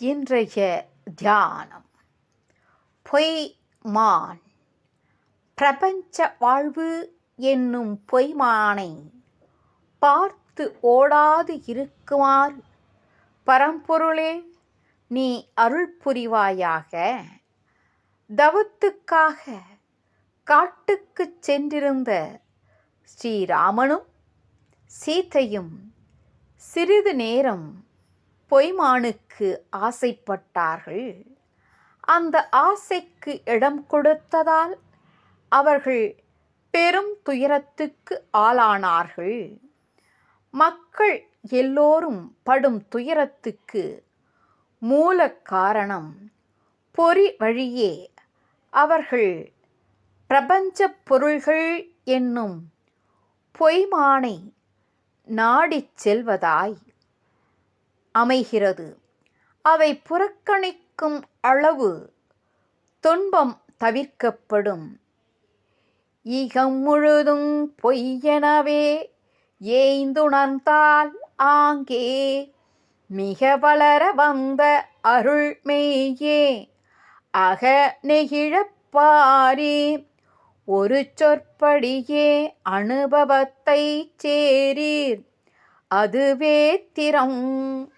இன்றைய தியானம் பொய்மான். பிரபஞ்ச வாழ்வு என்னும் பொய்மானை பார்த்து ஓடாது இருக்குமாறு பரம்பொருளே நீ அருள் புரிவாயாக. தவத்துக்காக காட்டுக்குச் சென்றிருந்த ஸ்ரீராமனும் சீதையும் சிறிது நேரம் பொய்மானுக்கு ஆசைப்பட்டார்கள். அந்த ஆசைக்கு இடம் கொடுத்ததால் அவர்கள் பெரும் துயரத்துக்கு ஆளானார்கள். மக்கள் எல்லோரும் படும் துயரத்துக்கு மூல காரணம் பொறி வழியே அவர்கள் பிரபஞ்ச பொருள்கள் என்னும் பொய்மானை நாடிச் செல்வதாய் அமைகிறது. அவை புறக்கணிக்கும் அளவு துன்பம் தவிர்க்கப்படும். ஈகம் முழுதும் பொய்யெனவே ஏய்ந்துணர்ந்தால் ஆங்கே மிக வளர வந்த அருள்மெய்யே அக நெகிழப்பாரே. ஒரு சொற்படியே அனுபவத்தை சேரீர் அதுவே திறம்.